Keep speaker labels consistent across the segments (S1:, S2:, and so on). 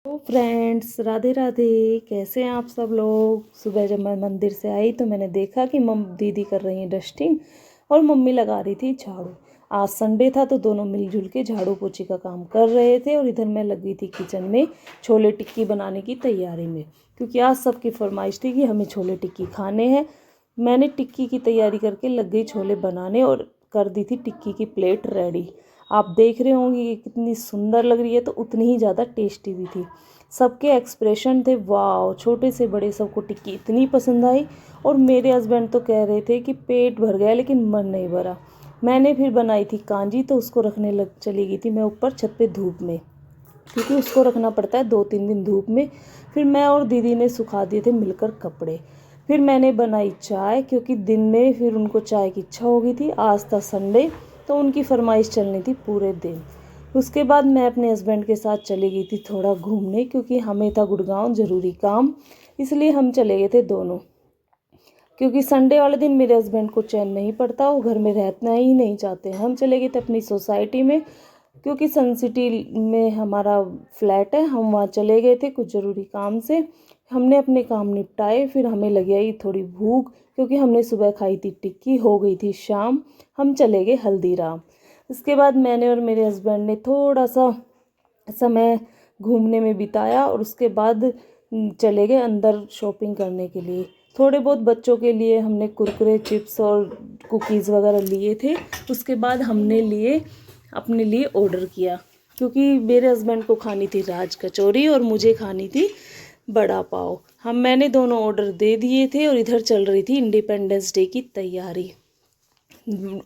S1: तो फ्रेंड्स, राधे राधे। कैसे हैं आप सब लोग। सुबह जब मैं मंदिर से आई तो मैंने देखा कि मम दीदी कर रही हैं डस्टिंग और मम्मी लगा रही थी झाड़ू। आज संडे था तो दोनों मिलजुल के झाड़ू पोछी का काम कर रहे थे और इधर मैं लगी थी किचन में छोले टिक्की बनाने की तैयारी में, क्योंकि आज सबकी फरमाइश थी कि हमें छोले टिक्की खाने हैं। मैंने टिक्की की तैयारी करके लग गई छोले बनाने और कर दी थी टिक्की की प्लेट रेडी। आप देख रहे होंगे कि कितनी सुंदर लग रही है, तो उतनी ही ज़्यादा टेस्टी भी थी। सबके एक्सप्रेशन थे वाह, छोटे से बड़े सबको टिक्की इतनी पसंद आई। और मेरे हस्बैंड तो कह रहे थे कि पेट भर गया लेकिन मन नहीं भरा। मैंने फिर बनाई थी कांजी, तो उसको रखने लग चली गई थी मैं ऊपर छत पे धूप में, क्योंकि उसको रखना पड़ता है 2-3 दिन धूप में। फिर मैं और दीदी ने सुखा दिए थे मिलकर कपड़े। फिर मैंने बनाई चाय, क्योंकि दिन में फिर उनको चाय की इच्छा हो गई थी। आज था संडे तो उनकी फरमाइश चलनी थी पूरे दिन। उसके बाद मैं अपने हस्बैंड के साथ चली गई थी थोड़ा घूमने, क्योंकि हमें था गुड़गांव ज़रूरी काम, इसलिए हम चले गए थे दोनों। क्योंकि संडे वाले दिन मेरे हस्बैंड को चैन नहीं पड़ता, वो घर में रहना ही नहीं चाहते। हम चले गए थे अपनी सोसाइटी में, क्योंकि सन सिटी में हमारा फ्लैट है। हम वहाँ चले गए थे कुछ ज़रूरी काम से। हमने अपने काम निपटाए, फिर हमें लगी आई थोड़ी भूख, क्योंकि हमने सुबह खाई थी टिक्की, हो गई थी शाम। हम चले गए हल्दीराम। इसके बाद मैंने और मेरे हस्बैंड ने थोड़ा सा समय घूमने में बिताया और उसके बाद चले गए अंदर शॉपिंग करने के लिए। थोड़े बहुत बच्चों के लिए हमने कुरकुरे, चिप्स और कुकीज़ वगैरह लिए थे। उसके बाद हमने लिए अपने लिए ऑर्डर किया, क्योंकि मेरे हस्बैंड को खानी थी राज कचौरी और मुझे खानी थी बड़ा पाव। मैंने दोनों ऑर्डर दे दिए थे और इधर चल रही थी इंडिपेंडेंस डे की तैयारी।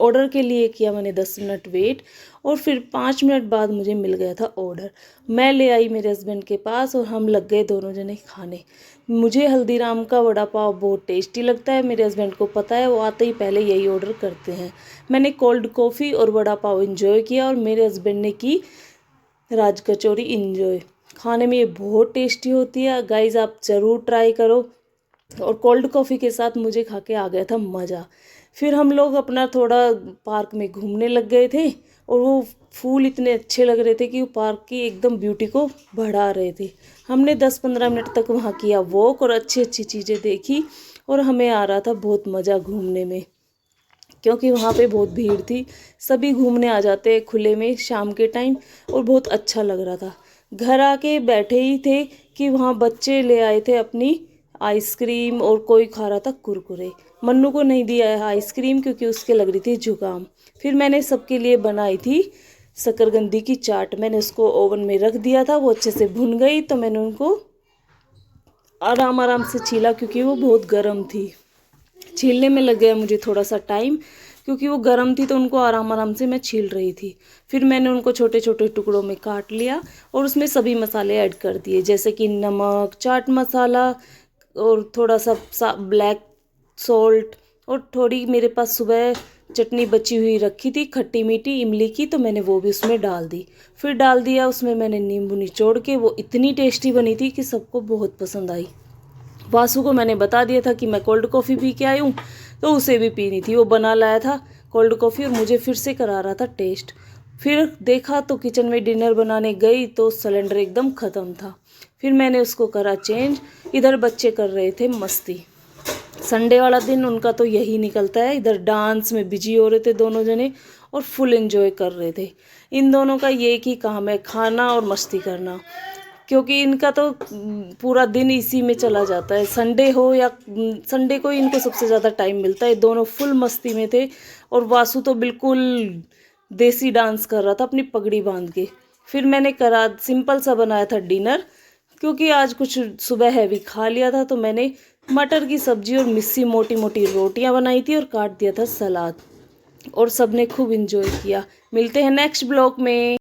S1: ऑर्डर के लिए किया मैंने 10 मिनट वेट और फिर 5 मिनट बाद मुझे मिल गया था ऑर्डर। मैं ले आई मेरे हस्बैंड के पास और हम लग गए दोनों जने खाने। मुझे हल्दीराम का वड़ा पाव बहुत टेस्टी लगता है, मेरे हस्बैंड को पता है, वो आते ही पहले यही ऑर्डर करते हैं। मैंने कोल्ड कॉफ़ी और वड़ा पाव इन्जॉय किया और मेरे हस्बैंड ने की राज कचौरी इन्जॉय। खाने में ये बहुत टेस्टी होती है गाइज़, आप ज़रूर ट्राई करो। और कोल्ड कॉफ़ी के साथ मुझे खा के आ गया था मज़ा। फिर हम लोग अपना थोड़ा पार्क में घूमने लग गए थे और वो फूल इतने अच्छे लग रहे थे कि वो पार्क की एकदम ब्यूटी को बढ़ा रहे थे। हमने 10-15 मिनट तक वहाँ किया वॉक और अच्छी अच्छी चीज़ें देखी और हमें आ रहा था बहुत मज़ा घूमने में, क्योंकि वहाँ पे बहुत भीड़ थी। सभी घूमने आ जाते हैं खुले में शाम के टाइम और बहुत अच्छा लग रहा था। घर आके बैठे ही थे कि वहाँ बच्चे ले आए थे अपनी आइसक्रीम और कोई खा रहा था कुरकुरे। मन्नू को नहीं दिया है आइसक्रीम, क्योंकि उसके लग रही थी जुकाम। फिर मैंने सबके लिए बनाई थी शकरकंदी की चाट। मैंने उसको ओवन में रख दिया था, वो अच्छे से भुन गई तो मैंने उनको आराम आराम से छीला, क्योंकि वो बहुत गर्म थी। छीलने में लग गया मुझे थोड़ा सा टाइम, क्योंकि वो गर्म थी तो उनको आराम आराम से मैं छील रही थी। फिर मैंने उनको छोटे छोटे टुकड़ों में काट लिया और उसमें सभी मसाले ऐड कर दिए, जैसे कि नमक, चाट मसाला और थोड़ा सा ब्लैक सॉल्ट। और थोड़ी मेरे पास सुबह चटनी बची हुई रखी थी खट्टी मीठी इमली की, तो मैंने वो भी उसमें डाल दी। फिर डाल दिया उसमें मैंने नींबू निचोड़ के। वो इतनी टेस्टी बनी थी कि सबको बहुत पसंद आई। वासु को मैंने बता दिया था कि मैं कोल्ड कॉफ़ी पी के आई हूँ, तो उसे भी पीनी थी। वो बना लाया था कोल्ड कॉफ़ी और मुझे फिर से करा रहा था टेस्ट। फिर देखा तो किचन में डिनर बनाने गई तो सिलेंडर एकदम ख़त्म था। फिर मैंने उसको करा चेंज। इधर बच्चे कर रहे थे मस्ती। संडे वाला दिन उनका तो यही निकलता है, इधर डांस में बिजी हो रहे थे दोनों जने और फुल एंजॉय कर रहे थे। इन दोनों का ये ही काम है, खाना और मस्ती करना, क्योंकि इनका तो पूरा दिन इसी में चला जाता है। संडे हो या संडे को इनको सबसे ज़्यादा टाइम मिलता है। दोनों फुल मस्ती में थे और वासु तो बिल्कुल देसी डांस कर रहा था अपनी पगड़ी बांध के। फिर मैंने करा सिंपल सा बनाया था डिनर, क्योंकि आज कुछ सुबह हैवी खा लिया था। तो मैंने मटर की सब्जी और मिस्सी मोटी मोटी रोटियां बनाई थी और काट दिया था सलाद, और सबने खूब इंजॉय किया। मिलते हैं नेक्स्ट ब्लॉग में।